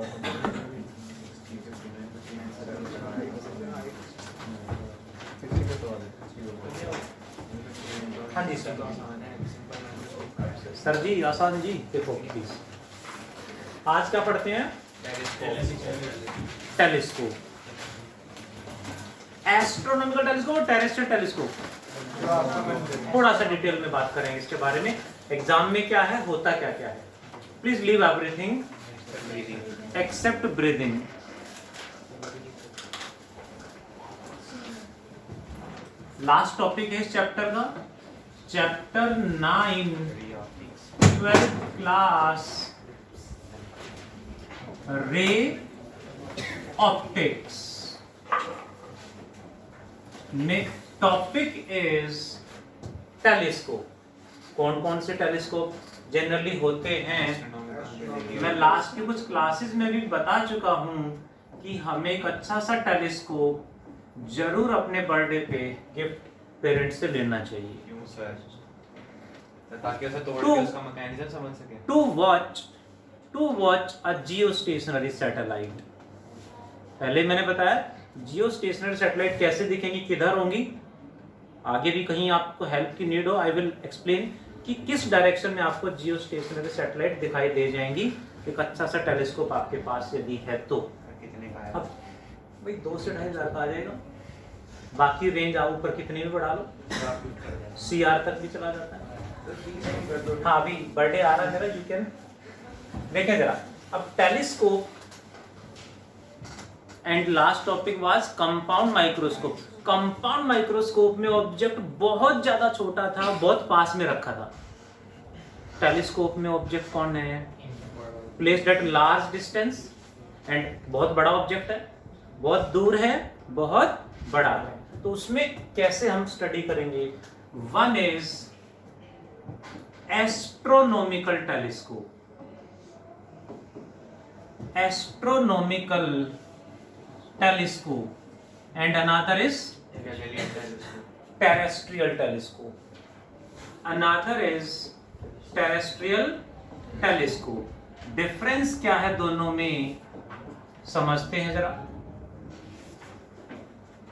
हाँ जी सर जी, आसान जी। देखो प्लीज, आज क्या पढ़ते हैं? टेलीस्कोप। एस्ट्रोनॉमिकल टेलीस्कोप और टेरेस्ट्रियल टेलीस्कोप, थोड़ा सा डिटेल में बात करेंगे इसके बारे में। एग्जाम में क्या है, होता क्या क्या है। Please leave everything except breathing. Last topic है इस चैप्टर का, chapter 9 12th class, ray optics में टॉपिक इज टेलीस्कोप। कौन कौन से टेलीस्कोप जनरली होते हैं, मैं लास्ट की कुछ क्लासेस में भी बता चुका हूं कि हमें एक अच्छा सा टेलीस्कोप जरूर अपने बर्थडे पे गिफ्ट पेरेंट्स से लेना चाहिए। क्यों सर? ताकि उसे तोड़ के उसका मैकेनिज्म समझ सके। To watch a geostationary satellite. पहले मैंने बताया जियो स्टेशनरी सैटेलाइट कैसे दिखेंगी, किधर होंगी। आगे भी कहीं आपको हेल्प की नीड हो, आई विल एक्सप्लेन कि किस डायरेक्शन में आपको जियो स्टेशनरी सैटेलाइट दिखाई दे जाएंगी एक अच्छा सा टेलीस्कोप आपके पास यदि है तो। कितने का है? अब भाई 2 से 2.5 हज़ार का आ जाएगा, बाकी रेंज आप ऊपर कितने भी बढ़ा लो, CR तक भी चला जाता है। हाँ अभी बर्थडे आ रहा है मेरा, यू कैन देखें जरा। अब telescope and last topic was compound microscope. Compound microscope में ऑब्जेक्ट बहुत ज्यादा छोटा था, बहुत पास में रखा था। टेलीस्कोप में ऑब्जेक्ट कौन है, placed at large distance, and बहुत बड़ा ऑब्जेक्ट है, बहुत दूर है, बहुत बड़ा है। तो उसमें कैसे हम स्टडी करेंगे? One is astronomical telescope, astronomical telescope, and another is terrestrial telescope. Another is terrestrial telescope. Difference क्या है दोनों में, समझते हैं जरा।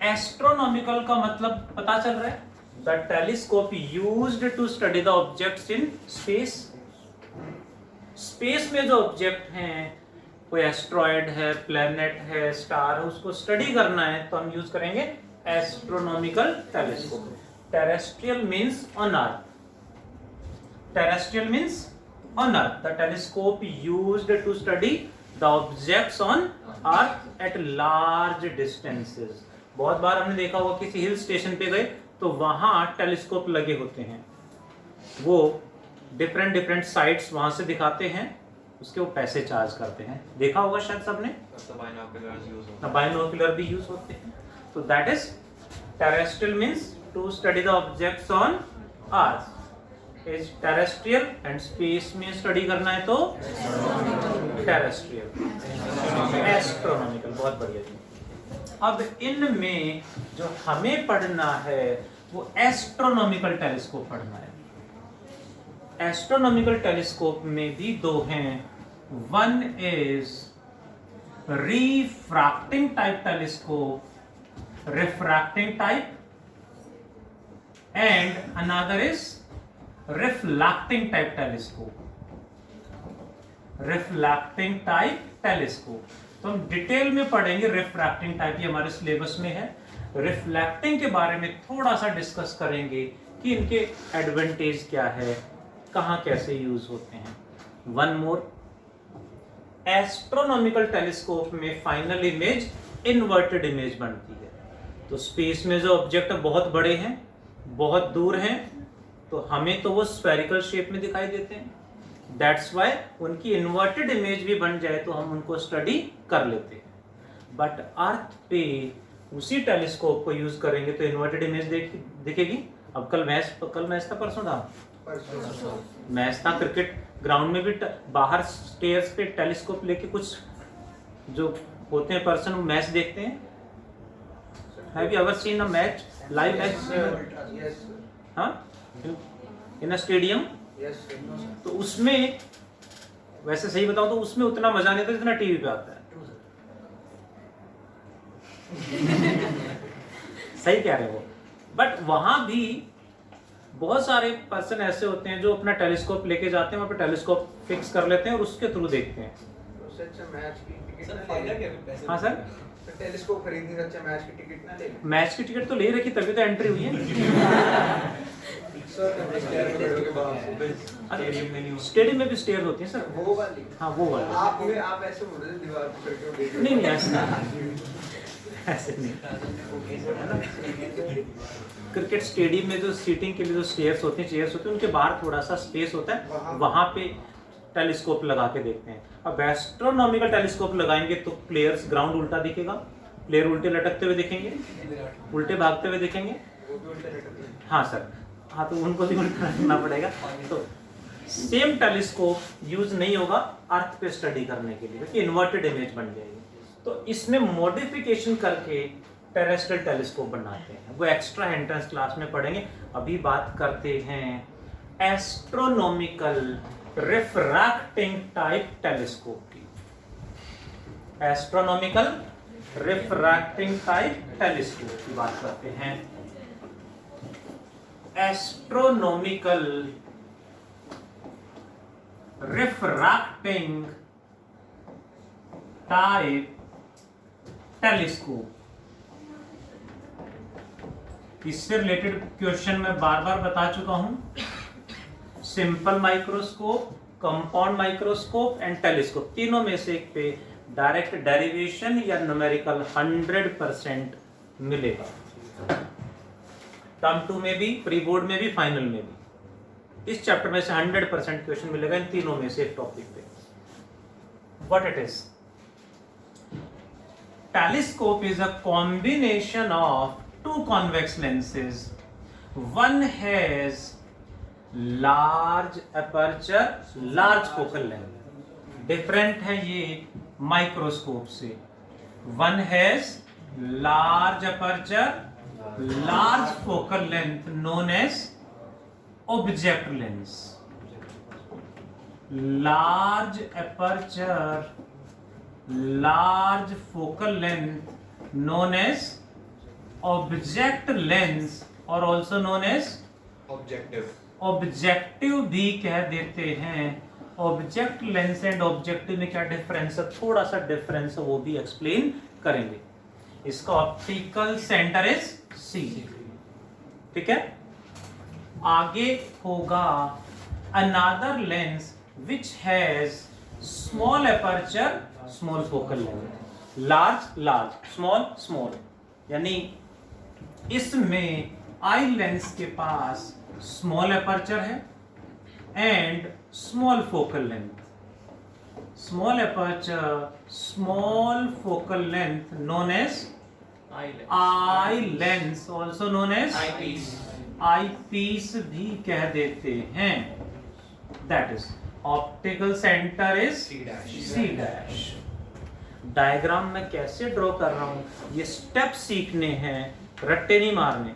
एस्ट्रोनॉमिकल का मतलब पता चल रहा है, the telescope used to study the objects in space. Space में जो ऑब्जेक्ट हैं, कोई एस्ट्रॉयड है, प्लैनेट है, स्टार है, उसको स्टडी करना है तो हम यूज करेंगे astronomical telescope. Terrestrial means on earth, terrestrial means on earth. The telescope used to study the objects on earth at large distances. बहुत बार हमने देखा होगा किसी हिल स्टेशन पे गए तो वहां टेलीस्कोप लगे होते हैं, वो डिफरेंट साइट्स वहां से दिखाते हैं, उसके वो पैसे चार्ज करते हैं। देखा होगा शायद सबने। बाइनोकुलर भी यूज होते हैं। तो that is terrestrial means to study the objects on earth is terrestrial, and space में स्टडी करना है तो टेरेस्ट्रियल, एस्ट्रोनॉमिकल। बहुत बढ़िया जी। अब इनमें जो हमें पढ़ना है वो एस्ट्रोनॉमिकल टेलीस्कोप पढ़ना है। एस्ट्रोनॉमिकल टेलीस्कोप में भी 2 हैं। One is refracting type telescope, refracting type, and another is reflecting type telescope, reflecting type telescope. तो हम डिटेल में पढ़ेंगे रिफ्रैक्टिंग टाइप, ये हमारे सिलेबस में है। रिफ्लेक्टिंग के बारे में थोड़ा सा डिस्कस करेंगे कि इनके एडवांटेज क्या है, कहाँ कैसे यूज होते हैं। वन मोर, एस्ट्रोनॉमिकल टेलीस्कोप में फाइनल इमेज इन्वर्टेड इमेज बनती है। तो स्पेस में जो ऑब्जेक्ट बहुत बड़े हैं, बहुत दूर हैं, तो हमें तो वो स्फेरिकल शेप में दिखाई देते हैं। दैट्स वाई उनकी इन्वर्टेड इमेज भी बन जाए तो हम उनको स्टडी कर लेते हैं। बट अर्थ पे उसी टेलीस्कोप को यूज करेंगे तो इन्वर्टेड इमेज दिखेगी। अब कल मैच था, परसों था मैच था क्रिकेट ग्राउंड में भी बाहर स्टेयर्स पे टेलीस्कोप लेके कुछ जो होते हैं पर्सन वो मैच देखते हैं। Have you ever seen a match, live match? हाँ, इन अ स्टेडियम। तो उसमें वैसे सही बताऊं तो उसमें उतना मजा नहीं आता जितना टीवी पे आता है। सही कह रहे हो, बट वहां भी बहुत सारे पर्सन ऐसे होते हैं जो अपना टेलीस्कोप लेके जाते हैं, वहां पे टेलीस्कोप फिक्स कर लेते हैं और उसके थ्रू देखते हैं। हाँ सर, टेलीस्कोप खरीदने से अच्छा मैच की टिकट ना ले लो। मैच की टिकट तो ले रखी तभी तो एंट्री हुई है। स्टेडियम में भी स्टेयर होती है सर। वो वाली, हाँ वो वाली। आप ऐसे बोल रहे थे दीवार पे चढ़ के देख नहीं नहीं ऐसे नहीं। क्रिकेट स्टेडियम में जो सीटिंग के लिए जो स्टेयर्स होते हैं, चेयर्स होते हैं, उनके बाहर थोड़ा सा स्पेस होता है, वहां पे टेलीस्कोप लगा के देखते हैं। अब एस्ट्रोनॉमिकल टेलीस्कोप लगाएंगे तो प्लेयर्स ग्राउंड उल्टा दिखेगा, प्लेयर उल्टे लटकते हुए दिखेंगे, उल्टे भागते हुए दिखेंगे। हाँ सर, हाँ तो उनको भी उल्टा रखना पड़ेगा। तो सेम टेलीस्कोप यूज नहीं होगा अर्थ पे स्टडी करने के लिए, क्योंकि इन्वर्टेड इमेज बन जाएगी। तो इसमें मॉडिफिकेशन करके टेरेस्ट्रियल टेलीस्कोप बनाते हैं, वो एक्स्ट्रा एंट्रेंस क्लास में पढ़ेंगे। अभी बात करते हैं एस्ट्रोनॉमिकल रिफ्रैक्टिंग टाइप टेलीस्कोप की। एस्ट्रोनॉमिकल रिफ्रैक्टिंग टाइप टेलीस्कोप की बात करते हैं। एस्ट्रोनॉमिकल रिफ्रैक्टिंग टाइप टेलीस्कोप, इससे रिलेटेड क्वेश्चन मैं बार बार बता चुका हूं। Simple microscope, compound microscope and telescope, तीनों में से एक पे डायरेक्ट डेरिवेशन या न्यूमेरिकल 100% मिलेगा। टर्म 2 में भी, प्री बोर्ड में भी, फाइनल में भी। इस चैप्टर में से 100% क्वेश्चन मिलेगा इन तीनों में से एक टॉपिक पे। What it is? Telescope is a combination of two convex lenses. One has large aperture, large focal length. Different है ये माइक्रोस्कोप से। One has large aperture, large focal length, known as object lens. Large aperture, large focal length, known as object lens, और also known as objective. Objective भी कह देते हैं। Object lens and objective में क्या डिफरेंस है, थोड़ा सा डिफरेंस है, वो भी एक्सप्लेन करेंगे। इसका ऑप्टिकल सेंटर इज सी, ठीक है। आगे होगा another lens which has small aperture, small focal length, large large, small small, यानी इसमें आई लेंस के पास स्मॉल एपर्चर है and small focal length. Small aperture, small focal length, known as eye lens, also known as eyepiece भी कह देते हैं। That is optical centre is C dash. Diagram में कैसे ड्रॉ कर रहा हूं, ये स्टेप सीखने हैं, रट्टे नहीं मारने,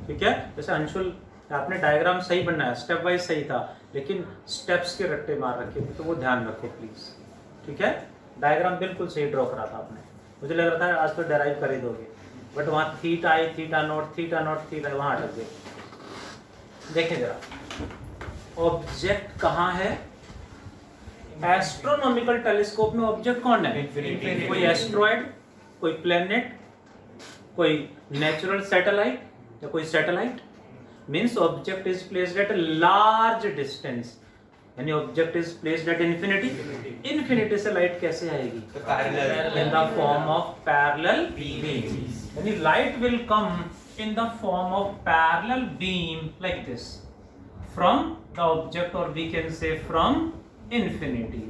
ठीक है। जैसे अंशुल, आपने डायग्राम सही बनाया, स्टेप वाइज सही था, लेकिन स्टेप्स के रट्टे मार रखे थे, तो वो ध्यान रखो प्लीज, ठीक है। डायग्राम बिल्कुल सही ड्रॉ करा था आपने, मुझे लग रहा था आज तो डेराइव कर ही दोगे, बट वहां थीटा आई, थीटा नॉट, थीटा वहां अटक गए। देखें जरा, ऑब्जेक्ट कहाँ है? एस्ट्रोनॉमिकल टेलीस्कोप में ऑब्जेक्ट कौन है? कोई एस्ट्रॉइड, कोई प्लेनेट, कोई नेचुरल सैटेलाइट या कोई satellite. Means object is placed at large distance, यानी object is placed at infinity. Infinity से लाइट कैसे आएगी? In the form of parallel beam, यानी light will come in the form of parallel beam like this from the object, or we can say from infinity,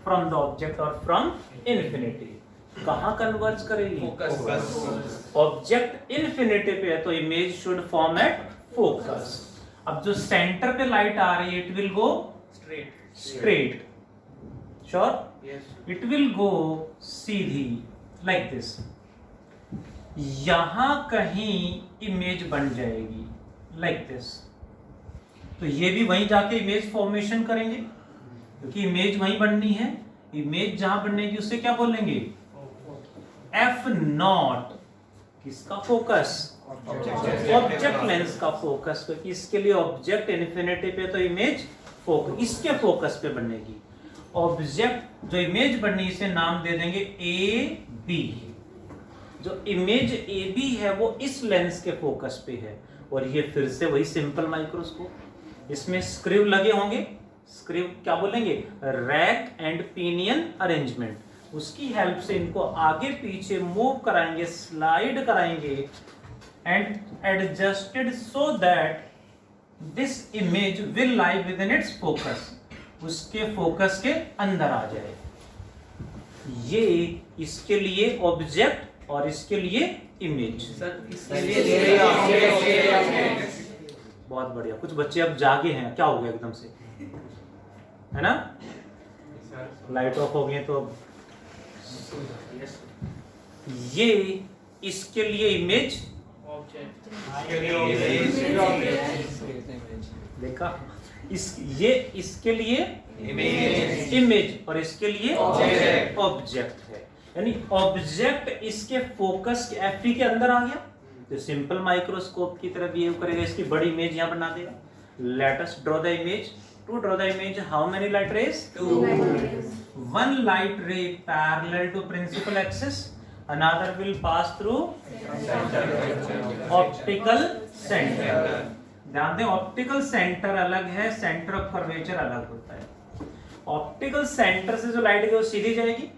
from the object or from infinity। कहाँ converge करेगी? Focus. Object infinity पे है तो image should form at focus. अब जो centre पे light आ रही है, it will go straight, sure, it will go Sidhi like this. यहां कहीं इमेज बन जाएगी लाइक दिस, तो ये भी वहीं जाके इमेज फॉर्मेशन करेंगे। क्योंकि इमेज वहीं बननी है, इमेज जहां बननेगी उससे क्या बोलेंगे, एफ नॉट किसका फोकस, ऑब्जेक्ट लेंस का फोकस, क्योंकि इसके लिए ऑब्जेक्ट इन्फिनिटी पे तो इमेज फोकस इसके फोकस पे बनेगी। ऑब्जेक्ट जो इमेज बननी इसे नाम दे देंगे ए बी। जो इमेज ए बी है वो इस लेंस के फोकस पे है। और ये फिर से वही सिंपल माइक्रोस्कोप, इसमें स्क्रू लगे होंगे, स्क्रू क्या बोलेंगे, रैक एंड पिनियन अरेंजमेंट, उसकी हेल्प से इनको आगे पीछे मूव कराएंगे, स्लाइड कराएंगे and adjusted so that this image will lie with in its focus, उसके फोकस के अंदर आ जाए। ये इसके लिए ऑब्जेक्ट और इसके लिए इमेज। बहुत बढ़िया, कुछ बच्चे अब जागे हैं, क्या हो गया एकदम से, है ना, लाइट ऑफ हो गई तो ये इसके लिए इमेज, देखा, ये इसके लिए इमेज और इसके लिए ऑब्जेक्ट है। यानी ऑब्जेक्ट इसके फोकस के एफ के अंदर आ गया तो सिंपल माइक्रोस्कोप की तरह बिहेव करेगा, इसकी बड़ी इमेज यहां बना देगा। Let us draw the image. To draw the image how many light rays, 2 one light ray parallel to principal axis, another will pass through optical center। ध्यान दें, ऑप्टिकल सेंटर अलग है, सेंटर ऑफ कर्वेचर अलग होता है। Optical centre से जो light है वो सीधी जाएगी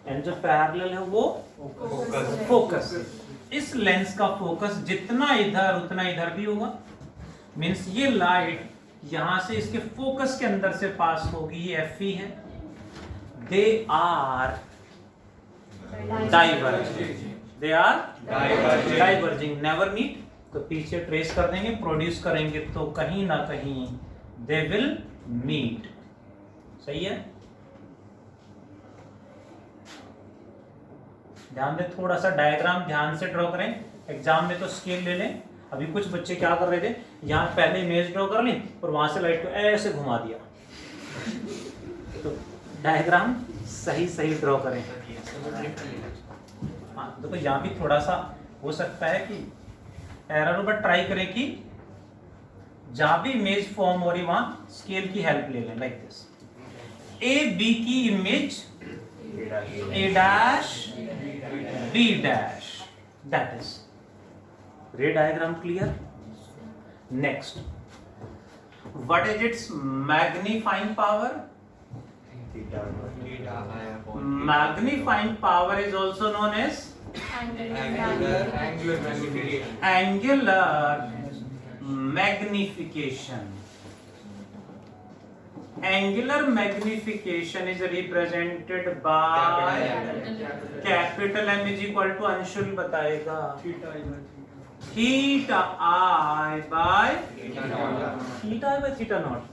एंड जो पैरेलल है वो फोकस। इस लेंस का फोकस जितना इधर उतना इधर भी होगा, मींस ये लाइट यहां से इसके फोकस के अंदर से पास होगी, ये एफ ई है। They are diverging. They are diverging. Never meet. तो पीछे ट्रेस कर देंगे, प्रोड्यूस करेंगे तो कहीं ना कहीं they will meet। सही है। ध्यान दें, थोड़ा सा डायग्राम ध्यान से ड्रॉ करें। एग्जाम में तो स्केल ले लें। अभी कुछ बच्चे क्या कर रहे थे, यहाँ पहले इमेज ड्रॉ कर ली और वहां से लाइट को ऐसे घुमा दिया। तो डायग्राम सही सही ड्रॉ करें। हाँ, देखो यहाँ भी थोड़ा सा हो सकता है कि एरर, बट ट्राई करें कि जहां भी इमेज फॉर्म हो रही वहां स्केल की हेल्प ले लें, लाइक दिस। ए बी की image A dash B dash, that is ray diagram. Clear. Next, what is its magnifying power? Magnifying power is also known as angular magnification. Angular magnification is represented by capital M is equal to, Anshul बताएगा, theta I by theta naught।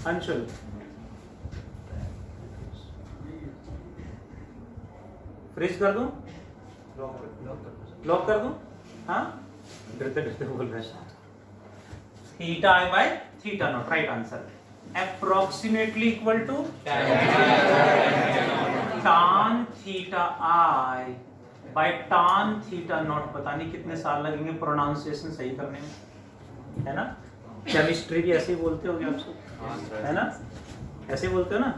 Anshul freeze कर दूं, lock कर दूं? हाँ, डरते डरते बोल रहे हैं। Theta I by theta naught, right answer. Approximately equal to tan theta I by tan theta naught. पता नहीं कितने साल लगेंगे प्रोनाउंसिएशन सही करने में, है ना। केमिस्ट्री भी ऐसे ही बोलते होगे आप सब, है ना, ऐसे ही बोलते हो ना,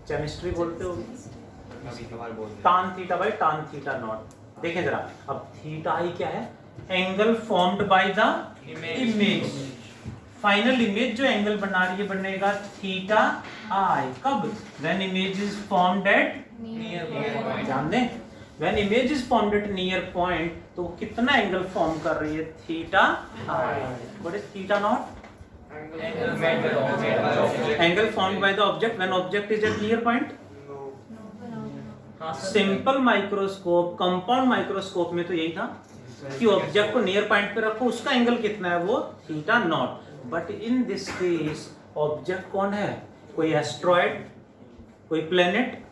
केमिस्ट्री बोलते होगे। tan theta by tan theta naught. देखें जरा, अब थीटा आई क्या है, angle formed by the image. Final image जो एंगल बना रही है बनेगा थीटा आई। कब? When image is formed at near point. ध्यान दें, when image is formed at near point तो कितना एंगल फॉर्म कर रही है, theta I. What is theta naught? Angle formed by the object when object is eight near point. Simple microscope, compound microscope में तो यही था कि ऑब्जेक्ट को नियर पॉइंट पे रखो, उसका एंगल कितना है, वो theta naught. But in this case object कौन है, कोई एस्ट्रॉइड, कोई प्लेनेट,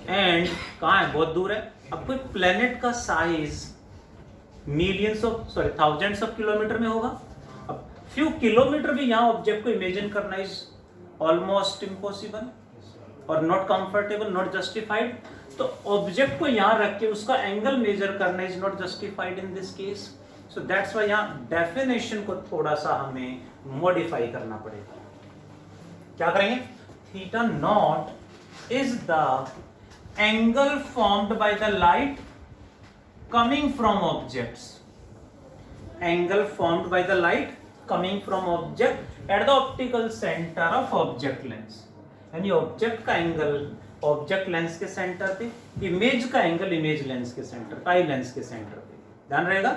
एंड कहाँ है, बहुत दूर है। अब कोई प्लेनेट का साइज थाउजेंड्स ऑफ किलोमीटर में होगा। अब फ्यू किलोमीटर भी यहाँ ऑब्जेक्ट को इमेजिन करना इज ऑलमोस्ट इम्पॉसिबल और नॉट कंफर्टेबल, नॉट जस्टिफाइड। तो ऑब्जेक्ट को यहाँ रख के उसका एंगल मेजर करना is not justified in this case. So that's why यहाँ डेफिनेशन को थोड़ा सा हमें मॉडिफाई करना पड़ेगा। क्या करेंगे? Theta naught is the angle formed by the light coming from objects, angle formed by the light coming from object at the optical centre of object lens. यानी ऑब्जेक्ट का एंगल ऑब्जेक्ट लेंस के centre पे, image का angle image lens के centre, आई lens के centre पे। ध्यान रहेगा?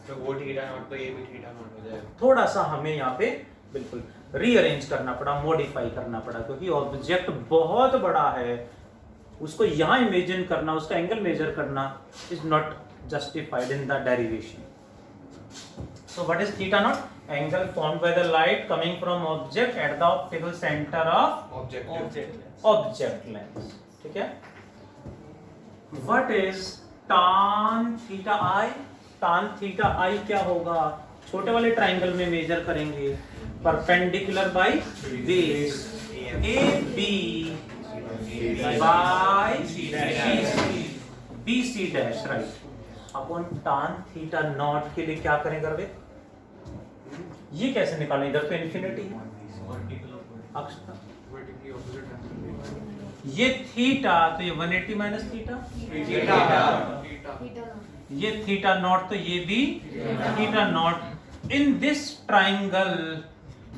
तो वो थीटा नॉट तो ये भी थीटा नॉट हो जाएगा। थोड़ा सा हमें यहाँ पे बिल्कुल रीअरेंज करना पड़ा, मॉडिफाई करना पड़ा, क्योंकि ऑब्जेक्ट बहुत बड़ा है, उसको यहाँ इमेजिन करना, उसका एंगल मेजर करना is not justified in the derivation. So what is theta naught? Angle formed by the light coming from object at the optical center of object lens. ठीक है? What is tan theta I? Tan theta I क्या होगा? छोटे वाले triangle में measure करेंगे, perpendicular by base AB by BC dash, right, upon tan theta naught के लिए क्या करें करवे? ये कैसे निकालें? इधर तो इन्फिनिटी है, अक्ष का ये थीटा, तो ये 180 माइनस थीटा, ये थीटा नॉट, तो ये भी theta naught. In this triangle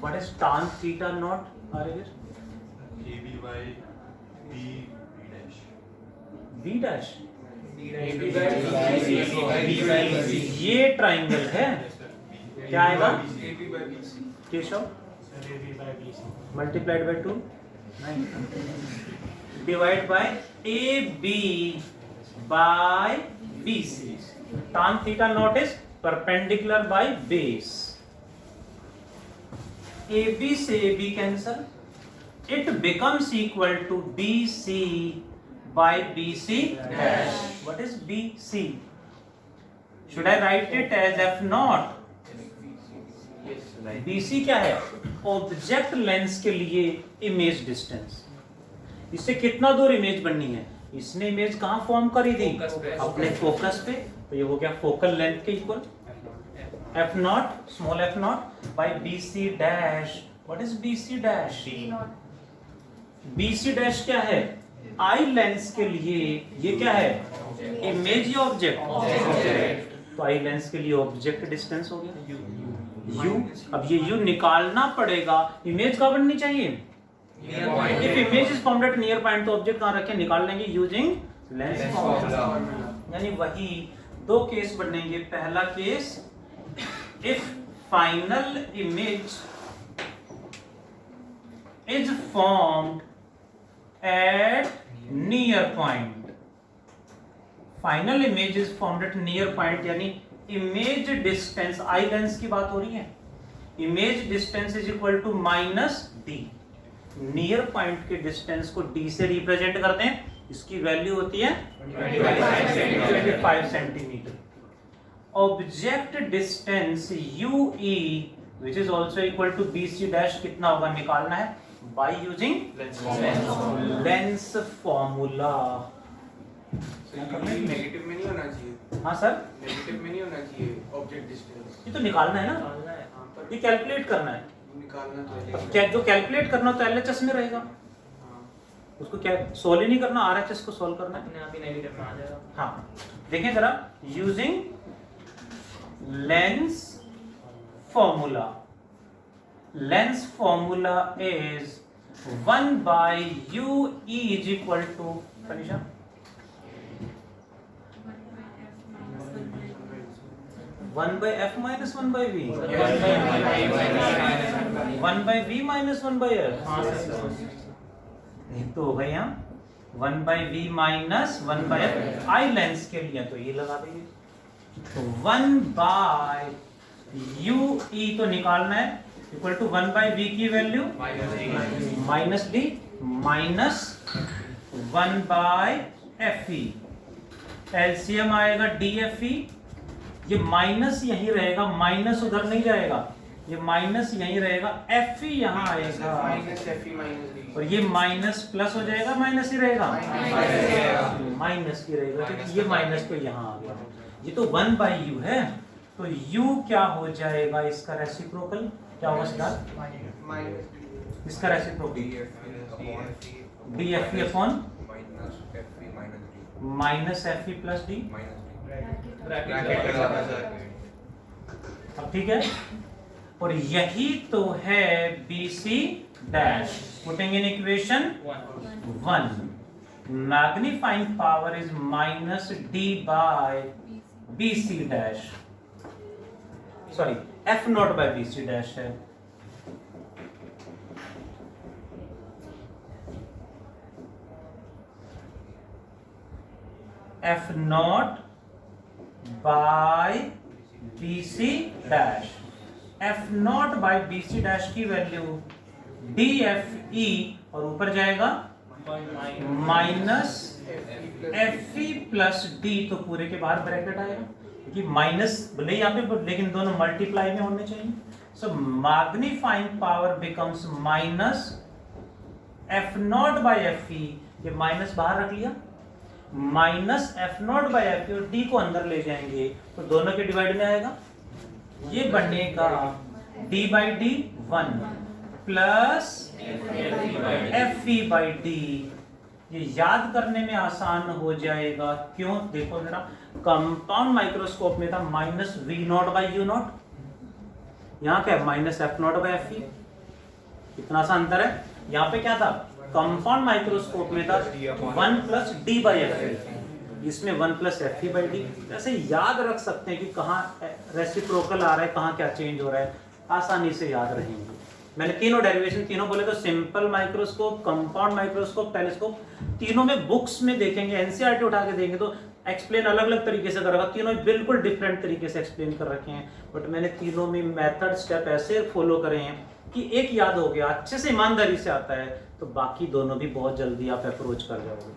what is tan theta naught? AB by B dash. B dash, ये ट्राइंगल है, क्या आएगा? Keshav multiplied by 2 divide by AB by BC। tan theta naught is perpendicular by base, AB से AB cancel, it becomes equal to BC by BC dash. What is BC? Should I write it as F naught? BC क्या है? Object lens के लिए image distance. इससे कितना दूर image बननी है? इसने इमेज कहाँ फॉर्म करी थी? अपने फोकस पे, तो ये हो गया फोकल लेंथ के equal F naught, small f naught by BC dash. What is BC dash? BC dash क्या है? आई लेंस के लिए ये क्या है? इमेज या ऑब्जेक्ट? तो आई लेंस के लिए ऑब्जेक्ट डिस्टेंस हो गया U। अब ये U निकालना पड़ेगा, इमेज कहाँ बननी चाहिए? If image is found at near point, तो ऑब्जेक्ट कहाँ रखें? निकाल लेंगे यूजिंग लेंस फॉर्मूला। यानी वही दो केस बनेंगे। पहला case, if final image is formed at near point, final image is formed at near point, यानी इमेज डिस्टेंस, आई लेंस की बात हो रही है, image distance is equal to minus D. Near point के डिस्टेंस को डी से represent करते हैं, इसकी वैल्यू होती है 25 centimetre. Object distance UE which is also equal to BC dash कितना होगा निकालना है? by using lens formula। Negative में नहीं होना चाहिए। हाँ सर, नेगेटिव में नहीं होना चाहिए ऑब्जेक्ट डिस्टेंस। ये तो निकालना है ना, ये कैलकुलेट करना है। निकालना तो है। अब क्या जो कैलकुलेट करना हो तो LHS में रहेगा, उसको क्या सोल्व ही नहीं करना, RHS को सोल्व करना है, अपने आप ही नेगेटिव में आ जाएगा। हाँ देखें जरा, using lens formula, lens formula is 1 by UE is equal to, Tanisha, 1 by F minus 1 by V, 1 by V minus 1 by F। तो हो गए यहाँ 1 by V minus 1 by F I lens के लिए, तो ये लगा देंगे। तो 1 by UE तो निकालना है, इक्वल टू 1 by V की value minus D minus 1 by FE, LCM आएगा DFE, ये माइनस यही रहेगा, माइनस उधर नहीं जाएगा, ये माइनस यहीं रहेगा, एफ ई यहाँ आएगा minus F E minus D और ये माइनस प्लस हो जाएगा, माइनस ही रहेगा, माइनस ही रहेगा, क्योंकि ये माइनस तो यहाँ आ गया। ये तो 1/u है, तो u क्या हो जाएगा, इसका रेसिप्रोकल क्या होगा सिद्धार्थ? माइनस इसका reciprocal dfe upon minus F E plus D. Bracket लगा सर। अब ठीक है, और यही तो है B C dash. Putting in equation 1, magnifying power is minus D by B C dash, sorry F naught by B C dash है। F naught by B C dash, F naught by B C dash की value D F E और ऊपर जाएगा minus F E plus D, तो पूरे के बाहर bracket आएगा क्योंकि माइनस भले यहाँ पे, लेकिन दोनों मल्टीप्लाई में होने चाहिए। So magnifying power becomes minus F naught by F E, ये माइनस बाहर रख लिया, minus F naught by F E और डी को अंदर ले जाएंगे तो दोनों के डिवाइड में आएगा, ये बनेगा D by D 1 plus F E by D. ये याद करने में आसान हो जाएगा, क्यों? देखो जरा, कंपाउंड माइक्रोस्कोप में था minus V naught by u naught, यहाँ क्या है minus F naught by F E, कितना सा अंतर है। यहाँ पे क्या था, कंपाउंड माइक्रोस्कोप में था 1 प्लस डी बाई एफ ई, इसमें 1 plus F E by D. ऐसे याद रख सकते हैं कि कहाँ रेसिप्रोकल आ रहा है, कहाँ क्या चेंज हो रहा है, आसानी से याद रहेंगे। मैंने तीनों डेरिवेशन तीनों बोले तो simple microscope, compound microscope, telescope, तीनों में बुक्स में देखेंगे, एनसीईआरटी उठा के देंगे तो एक्सप्लेन अलग अलग तरीके से कर रखा, तीनों बिल्कुल डिफरेंट तरीके से एक्सप्लेन कर रखे हैं, बट मैंने तीनों में मेथड स्टेप ऐसे फॉलो करे हैं कि एक याद हो गया, अच्छे से ईमानदारी से आता है तो बाकी दोनों भी बहुत जल्दी आप अप्रोच कर जाओगे,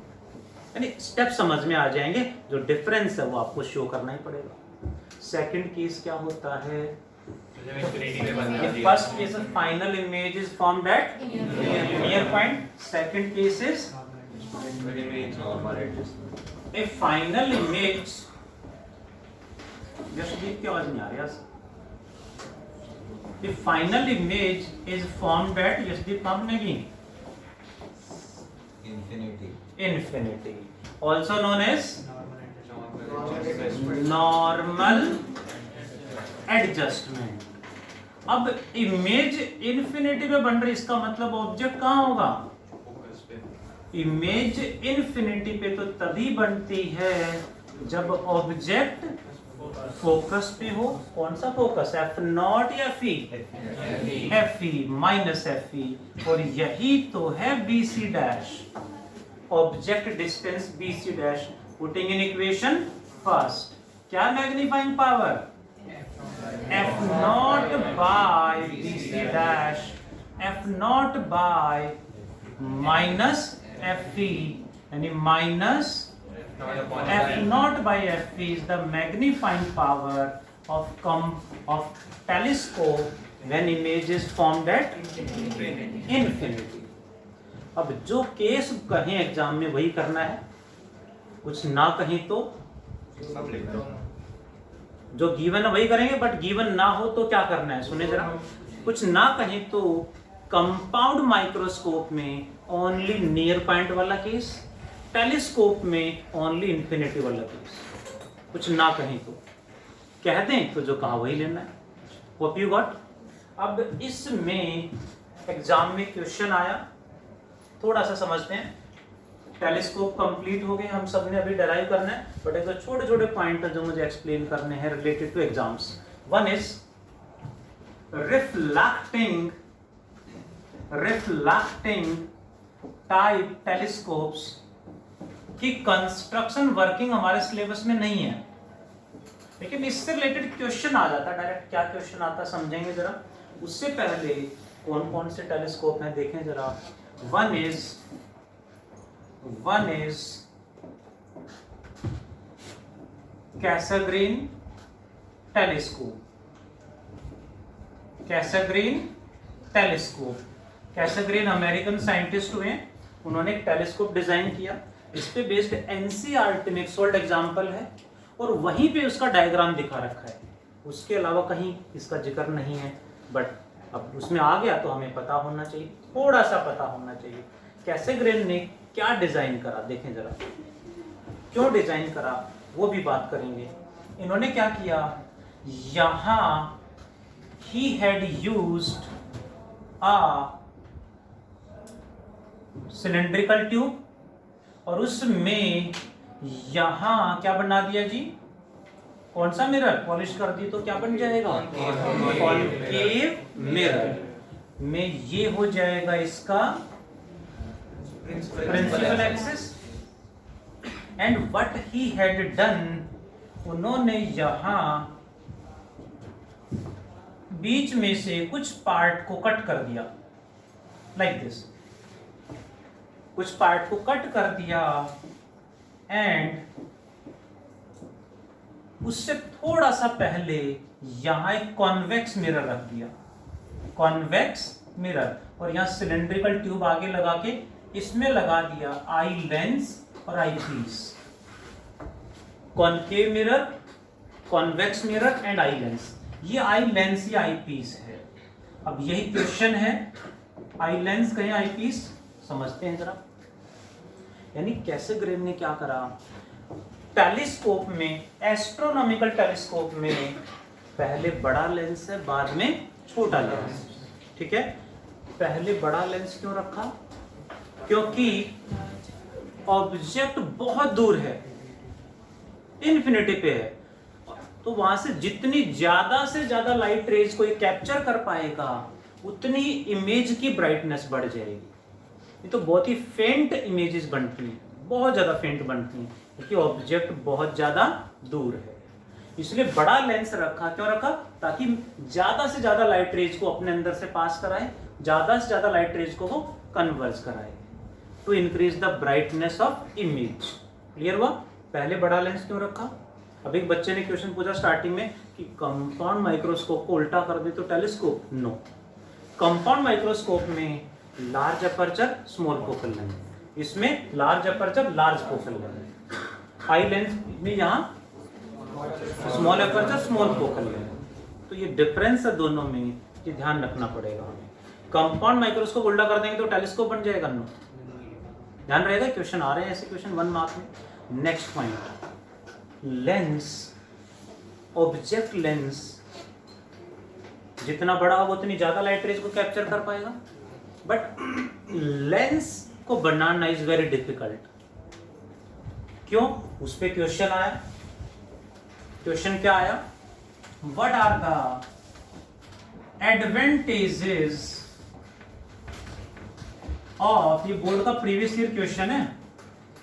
यानी स्टेप समझ में आ जाएंगे। जो डिफरेंस है वो आपको शो करना ही पड़ेगा। सेकंड केस क्या होता है, first case final image is formed at near point, second case is A final image, Yashdeep की आवाज नहीं आ रही, the final image is formed at Yashdeep कहाँ बनेगी, infinity, also known as normal adjustment। अब इमेज इन्फिनिटी पे बन रही, इसका मतलब ऑब्जेक्ट कहाँ होगा, इमेज इन्फिनिटी पे तो तभी बनती है जब ऑब्जेक्ट फोकस पे हो। कौन सा फोकस, एफ नॉट या F E, F E minus F E, और यही तो है B C dash, object distance B C dash. Putting in equation first, क्या magnifying power, F naught by B C dash, F naught by minus F E, यानी minus F naught by F is the magnifying power of telescope when image is formed at infinity। अब जो case कहें exam में वही करना है, कुछ ना कहें तो जो गिवन है वही करेंगे, बट गिवन ना हो तो क्या करना है, सुने जरा। कुछ ना कहें तो कंपाउंड माइक्रोस्कोप में ओनली नियर पॉइंट वाला केस, टेलीस्कोप में ओनली इंफिनिटी वाला केस। कुछ ना कहें तो, कह दें तो जो कहा वही लेना है। Hope you got. अब इसमें एग्जाम में क्वेश्चन आया, थोड़ा सा समझते हैं। टेलीस्कोप कंप्लीट हो गए, हम सब ने अभी डराइव करना है, बट एक तो छोटे छोटे पॉइंट है जो मुझे एक्सप्लेन करने हैं related to exams. One is reflecting type telescopes की कंस्ट्रक्शन वर्किंग हमारे सिलेबस में नहीं है, लेकिन इससे रिलेटेड क्वेश्चन आ जाता है डायरेक्ट। क्या क्वेश्चन आता है समझेंगे जरा। उससे पहले कौन कौन से टेलीस्कोप हैं देखें जरा। One is Cassegrain telescope, Cassegrain telescope. Cassegrain American scientist हुए, उन्होंने एक टेलीस्कोप डिजाइन किया। इस पे बेस्ड एनसीईआरटी में एक सोल्ड एग्जांपल है और वहीं पे उसका डायग्राम दिखा रखा है, उसके अलावा कहीं इसका जिक्र नहीं है। बट अब उसमें आ गया तो हमें पता होना चाहिए, थोड़ा सा पता होना चाहिए कैसाग्रेन ने क्या डिजाइन करा। देखें जरा क्यों डिजाइन करा वो भी बात करेंगे। इन्होंने क्या किया, यहां he had used a cylindrical tube और उसमें यहां क्या बना दिया जी, कौन सा मिरर, पॉलिश कर दी तो क्या बन जाएगा, कॉनकेव मिरर में ये हो जाएगा इसका principal axis. And what he had done, उन्होंने यहां बीच में से कुछ पार्ट को कट कर दिया, लाइक दिस, कुछ पार्ट को कट कर दिया एंड उससे थोड़ा सा पहले यहां एक कॉन्वेक्स मिरर रख दिया, कॉन्वेक्स मिरर, और यहां सिलेंड्रिकल ट्यूब आगे लगा के इसमें लगा दिया आई लेंस और eyepiece. Concave mirror, convex mirror and eye lens. ये आई लेंस या आई पीस है। अब यही क्वेश्चन है, आई लेंस कहें आई पीस, समझते हैं जरा। यानी कैसाग्रेन ने क्या करा, टेलीस्कोप में, एस्ट्रोनॉमिकल टेलीस्कोप में पहले बड़ा लेंस है बाद में छोटा लेंस, ठीक है। पहले बड़ा लेंस क्यों रखा, क्योंकि ऑब्जेक्ट बहुत दूर है, इन्फिनिटी पे है, तो वहां से जितनी ज्यादा से ज्यादा लाइट रेज को ये कैप्चर कर पाएगा उतनी इमेज की ब्राइटनेस बढ़ जाएगी। ये तो बहुत ही फेंट इमेजेस बनती हैं, बहुत ज्यादा फेंट बनती हैं, क्योंकि ऑब्जेक्ट बहुत ज्यादा दूर है। इसलिए बड़ा लेंस रखा, क्यों रखा, ताकि ज्यादा से ज्यादा लाइट रेज को अपने अंदर से पास कराए, ज्यादा से ज्यादा लाइट रेज को वो कन्वर्ज कराए, to increase the brightness of image. Clear हुआ, पहले बड़ा लेंस क्यों रखा। अब एक बच्चे ने क्वेश्चन पूछा स्टार्टिंग में कि कंपाउंड माइक्रोस्कोप को उल्टा कर दे तो टेलीस्कोप, नो। कंपाउंड माइक्रोस्कोप में large aperture small focal length, इसमें large aperture large focal length. Eye lens में यहाँ small aperture small focal length. तो ये डिफरेंस है दोनों में, ये ध्यान रखना पड़ेगा हमें। कंपाउंड माइक्रोस्कोप उल्टा कर देंगे तो टेलीस्कोप बन जाएगा, नो। ध्यान रहेगा, क्वेश्चन आ रहे हैं ऐसे क्वेश्चन 1 मार्क में। Next point, lens, object lens जितना बड़ा होगा उतनी ज्यादा लाइट रेज को कैप्चर कर पाएगा, बट लेंस को बनाना इज वेरी डिफिकल्ट। क्यों, उस पे क्वेश्चन आया। क्वेश्चन क्या आया, what are the advantages of, ये बोर्ड का प्रीवियस ईयर क्वेश्चन है,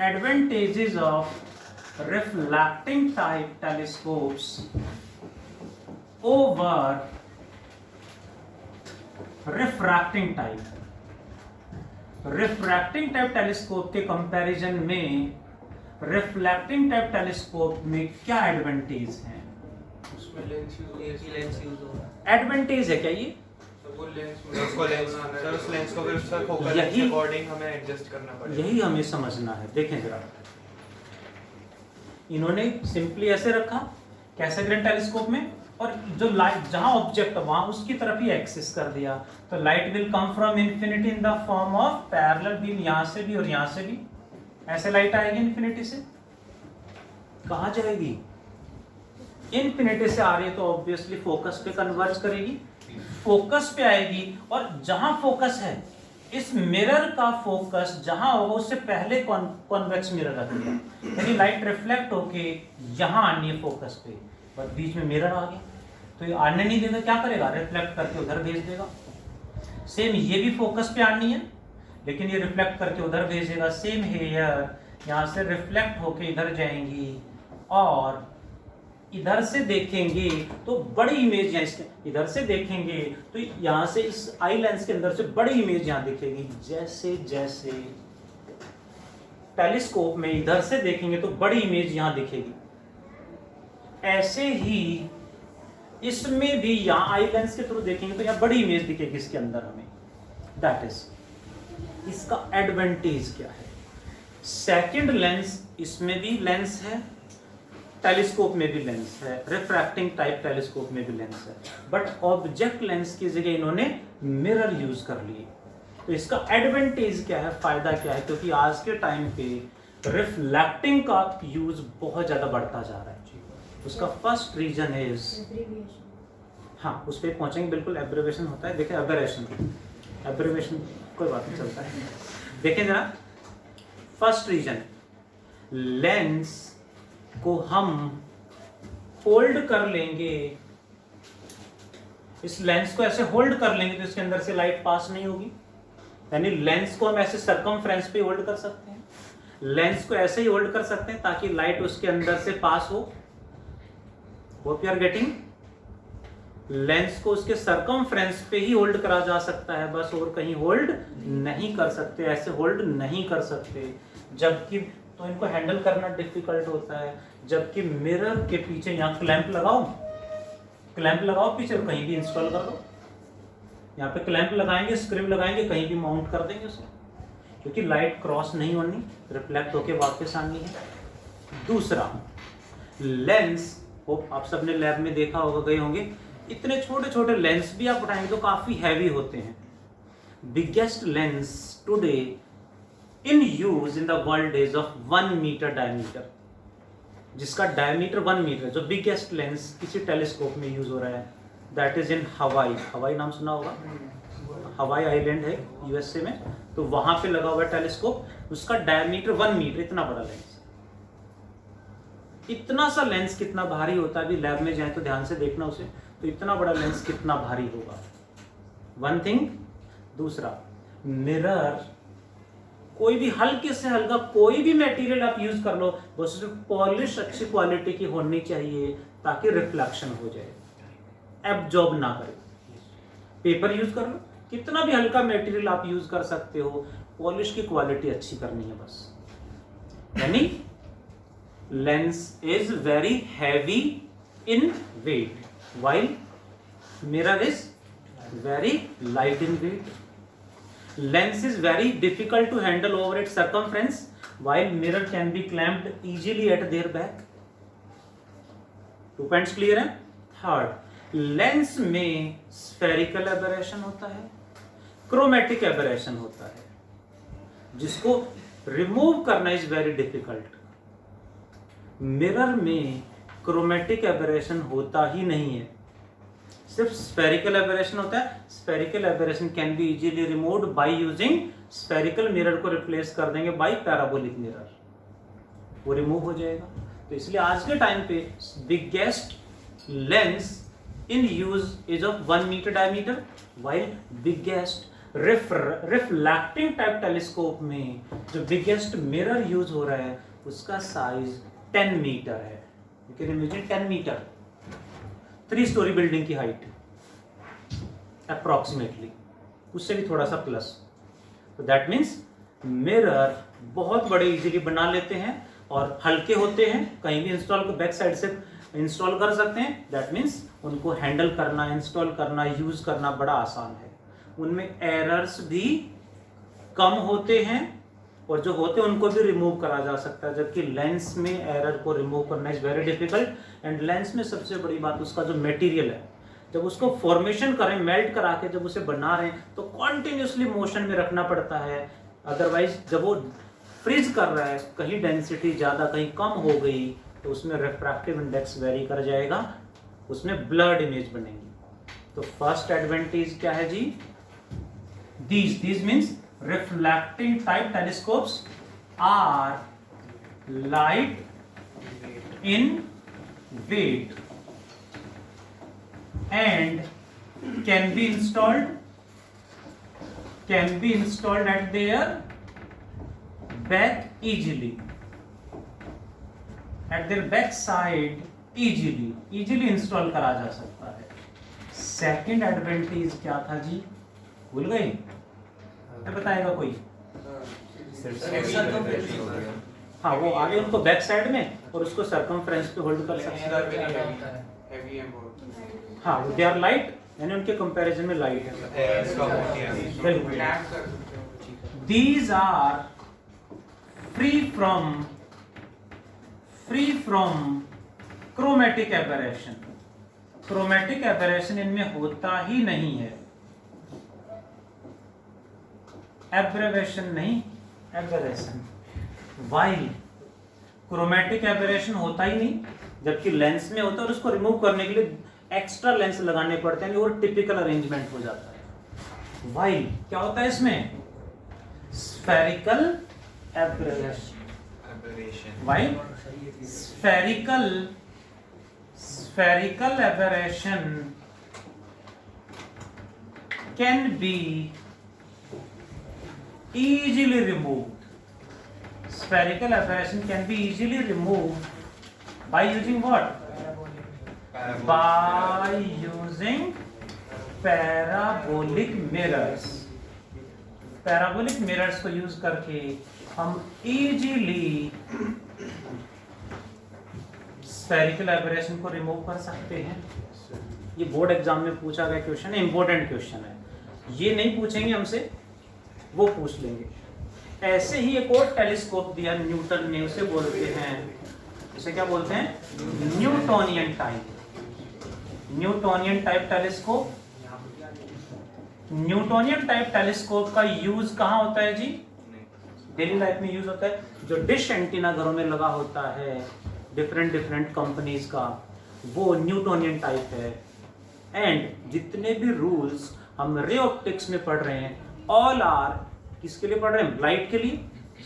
advantages of reflecting type telescopes over refracting type। refracting type telescope के कंपैरिजन में reflecting type telescope में क्या एडवांटेज है, उसमें लेंस यूज होगा। एडवांटेज है क्या ये, वो लेंस उसको लेंस, सर उस लेंस को फिर उसका फोकल लेंथ के अकॉर्डिंग हमें एडजस्ट करना पड़ेगा। यही हमें समझना है। देखें जरा, इन्होंने सिंपली ऐसे रखा कैसाग्रेन टेलीस्कोप में, और जो लाइट जहां ऑब्जेक्ट वहां उसकी तरफ ही एक्सिस कर दिया, तो light will come from infinity in the form of parallel beam, यहां से भी और यहां से भी ऐसे लाइट आएगी इन्फिनिटी से। कहां जाएगी, इन्फिनिटी से आ रही है तो ऑब्वियसली फोकस पे कन्वर्ज करेगी, फोकस पे आएगी, और जहां फोकस है इस मिरर का फोकस जहां होगा उससे पहले कॉन्वेक्स मिरर रख दिया, यानी लाइट रिफ्लेक्ट होके यहां आनी है फोकस पे, पर बीच में मिरर आ गया तो ये आने नहीं देगा, क्या करेगा, रिफ्लेक्ट करके उधर भेज देगा। सेम ये भी फोकस पे आनी है लेकिन ये रिफ्लेक्ट करके उधर भेजेगा। सेम हेयर, यहाँ से रिफ्लेक्ट होके इधर जाएंगी और इधर से देखेंगे तो बड़ी इमेज यहाँ इसके, इधर से देखेंगे तो यहाँ से इस आई लेंस के अंदर से बड़ी इमेज यहाँ दिखेगी। जैसे जैसे टेलीस्कोप में इधर से देखेंगे तो बड़ी इमेज यहाँ दिखेगी, ऐसे ही इसमें भी यहाँ आई लेंस के थ्रू देखेंगे तो यहाँ बड़ी इमेज दिखेगी इसके अंदर हमें। दैट इज इसका एडवांटेज क्या है। सेकंड लेंस, इसमें भी लेंस है, टेलीस्कोप में भी लेंस है, रिफ्रैक्टिंग टाइप टेलीस्कोप में भी लेंस है, बट ऑब्जेक्ट लेंस की जगह इन्होंने मिरर यूज कर लिए। तो इसका एडवांटेज क्या है, फायदा क्या है, क्योंकि आज के टाइम पे रिफ्लेक्टिंग का यूज बहुत ज्यादा बढ़ता जा रहा है। उसका फर्स्ट रीजन इज, हाँ उस पर पहुंचेंगे, बिल्कुल एब्रिवेशन होता है। देखिए एबरेशन, एब्रिवेशन कोई बात नहीं चलता है। देखें जरा, फर्स्ट रीजन, लेंस को हम होल्ड कर लेंगे, इस लेंस को ऐसे होल्ड कर लेंगे तो इसके अंदर से लाइट पास नहीं होगी। यानी लेंस को हम ऐसे सरकमफ्रेंस पे होल्ड कर सकते हैं, लेंस को ऐसे ही होल्ड कर सकते हैं ताकि लाइट उसके अंदर से पास हो। Hope you are getting. Lens को उसके सरकमफ्रेंस पे ही होल्ड करा जा सकता है, बस और कहीं होल्ड नहीं कर सकते, ऐसे होल्ड नहीं कर सकते। जबकि तो इनको हैंडल करना डिफिकल्ट होता है। जबकि मिरर के पीछे यहाँ क्लैंप लगाओ, क्लैंप लगाओ पीछे और कहीं भी इंस्टॉल कर दो। यहाँ पे क्लैंप लगाएंगे, स्क्रू लगाएंगे, कहीं भी माउंट कर देंगे उसे, क्योंकि लाइट क्रॉस नहीं होनी, रिफ्लेक्ट होके वापस आनी है। दूसरा, लेंस को आप सबने लैब में देखा होगा, गए होंगे, इतने छोटे छोटे लेंस भी आप उठाएंगे तो काफी हैवी होते हैं। Biggest lens today in use in the world is of 1 metre diameter, जिसका डायमीटर 1 मीटर, जो बिगेस्ट लेंस किसी टेलीस्कोप में यूज हो रहा है, दैट इज इन हवाई। हवाई नाम सुना होगा, हवाई आइलैंड है यूएसए में, तो वहां पे लगा हुआ टेलीस्कोप, उसका डायमीटर 1 मीटर, इतना बड़ा लेंस। इतना सा लेंस कितना भारी होता है, अभी लैब में जाए तो ध्यान से देखना उसे, तो इतना बड़ा लेंस कितना भारी होगा। One thing. दूसरा, मिरर, कोई भी हल्के से हल्का कोई भी मटेरियल आप यूज कर लो, बस उसमें पॉलिश अच्छी क्वालिटी की होनी चाहिए ताकि रिफ्लेक्शन हो जाए, एब्जॉर्ब ना करे। पेपर यूज कर लो, कितना भी हल्का मटेरियल आप यूज कर सकते हो, पॉलिश की क्वालिटी अच्छी करनी है बस। यानी lens is very heavy in weight while mirror is very light in weight. Lens is very difficult to handle over its circumference while mirror can be clamped easily at their back. 2 points clear है। Third, lens में spherical aberration होता है, chromatic aberration होता है, जिसको remove करना is very difficult. Mirror में chromatic aberration होता ही नहीं है, सिर्फ स्फेरिकल एबरेशन होता है। Spherical aberration can be easily removed by using spherical mirror को रिप्लेस कर देंगे बाय पैराबोलिक मिरर, वो रिमूव हो जाएगा। तो इसलिए आज के टाइम पे biggest lens in use is of 1 metre diameter, while biggest reflecting type telescope में जो बिगेस्ट मिरर यूज हो रहा है उसका साइज 10 मीटर है। You can imagine 10 metre, 3 storey building की हाइट अप्रोक्सीमेटली, उससे भी थोड़ा सा प्लस। तो दैट मीन्स मिरर बहुत बड़े इजीली बना लेते हैं और हल्के होते हैं, कहीं भी इंस्टॉल को बैक साइड से इंस्टॉल कर सकते हैं। दैट मीन्स उनको हैंडल करना, इंस्टॉल करना, यूज करना बड़ा आसान है। उनमें एरर्स भी कम होते हैं और जो होते हैं उनको भी रिमूव करा जा सकता है, जबकि लेंस में एरर को रिमूव करना is very difficult. And lens में सबसे बड़ी बात उसका जो मटेरियल है, जब उसको फॉर्मेशन करें, मेल्ट करा के जब उसे बना रहे हैं तो कॉन्टिन्यूसली मोशन में रखना पड़ता है। अदरवाइज जब वो फ्रीज कर रहा है, कहीं डेंसिटी ज़्यादा कहीं कम हो गई तो उसमें रिफ्रैक्टिव इंडेक्स वेरी कर जाएगा, उसमें ब्लर्ड इमेज बनेगी। तो फर्स्ट एडवांटेज क्या है जी, these means reflecting type telescopes are light in weight and can be installed at their back easily, at their back side easily install करा जा सकता है। सेकंड एडवांटेज क्या था जी, भूल गए? बताएगा कोई? हाँ, वो आगे उनको बैक साइड में और उसको सरकमफ्रेंस पे होल्ड कर सकते हैं। हाँ दे आर लाइट, यानी उनके कंपैरिजन में लाइट है। एयर्स का मोटी है। बिल्कुल। Tag कर सकते हैं वो चीज़। These are free from chromatic aberration। chromatic aberration इनमें होता ही नहीं है। aberration नहीं, aberration। while chromatic aberration होता ही नहीं, जबकि लेंस में होता है, और उसको रिमूव करने के लिए एक्स्ट्रा लेंस लगाने पड़ते हैं और टिपिकल अरेंजमेंट हो जाता है। while क्या होता है इसमें? spherical aberration। Aberration। Why? Spherical aberration can be easily removed। Spherical aberration can be easily removed by using what? By using parabolic mirrors। Parabolic mirrors को यूज करके हम इजीली स्फेरिकल एबरेशन को रिमूव कर सकते हैं। ये बोर्ड एग्जाम में पूछा गया क्वेश्चन है, इंपॉर्टेंट क्वेश्चन है। ये नहीं पूछेंगे हमसे, वो पूछ लेंगे। ऐसे ही एक और टेलीस्कोप दिया न्यूटन ने, उसे बोलते हैं, इसे क्या बोलते हैं? Newtonian type. Newtonian type telescope. Newtonian type telescope का यूज कहाँ होता है जी? डेली लाइफ में यूज होता है। जो डिश एंटीना घरों में लगा होता है डिफरेंट कंपनीज का, वो न्यूटोनियन टाइप है। एंड जितने भी रूल्स हम रे ऑप्टिक्स में पढ़ रहे हैं, ऑल आर किसके लिए पढ़ रहे हैं? लाइट के लिए,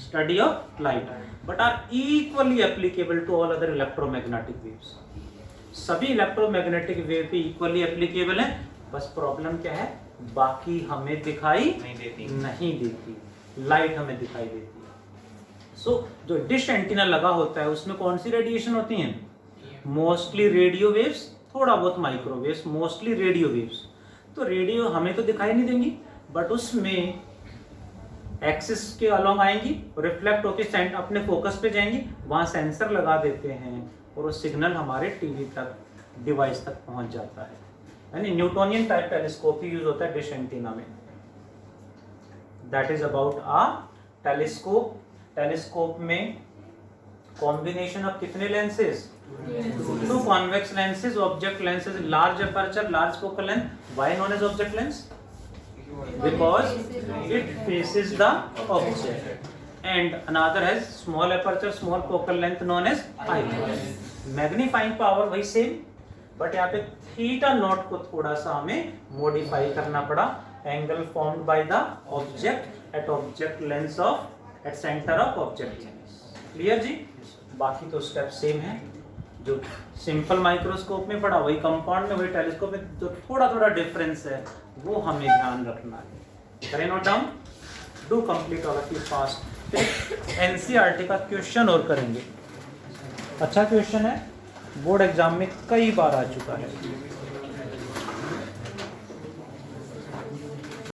study of light, but are equally applicable to all other electromagnetic waves. सभी इलेक्ट्रोमैग्नेटिक वेव पे इक्वली एप्लीकेबल है। बस प्रॉब्लम क्या है? बाकी हमें दिखाई नहीं देती, लाइट हमें दिखाई देती है। सो जो डिश एंटीना लगा होता है उसमें कौन सी रेडिएशन होती है? मोस्टली रेडियो वेव्स, थोड़ा बहुत माइक्रोवेव्स, मोस्टली रेडियो वेव्स। तो रेडियो हमें तो दिखाई नहीं देंगी, बट उसमें एक्सिस के अलोंग आएंगी, रिफ्लेक्ट होकर अपने फोकस पे जाएंगी, वहां सेंसर लगा देते हैं और वो सिग्नल हमारे टीवी तक, डिवाइस तक पहुंच जाता है। यानी न्यूटोनियन टाइप टेलीस्कोप ही यूज होता है डिश एंटीना में। That is about a telescope. Telescope में कॉम्बिनेशन ऑफ कितने lenses? 2 convex lenses, object lenses, large aperture, large focal length. Why known as object lens? Because it faces the object, and another has small aperture, small focal length known as eyelens। Magnifying power वही same, but यहाँ पे theta naught को थोड़ा सा हमें modify करना पड़ा। Angle formed by the object at object lens of, at centre of object lens. Clear जी? बाकी तो स्टेप सेम है। जो सिंपल माइक्रोस्कोप में पढ़ा वही कंपाउंड में, वही टेलीस्कोप में, जो थोड़ा थोड़ा डिफरेंस है वो हमें ध्यान रखना है। करें note down, do complete all of you fast. NCERT का क्वेश्चन और करेंगे। अच्छा क्वेश्चन है, बोर्ड एग्जाम में कई बार आ चुका है।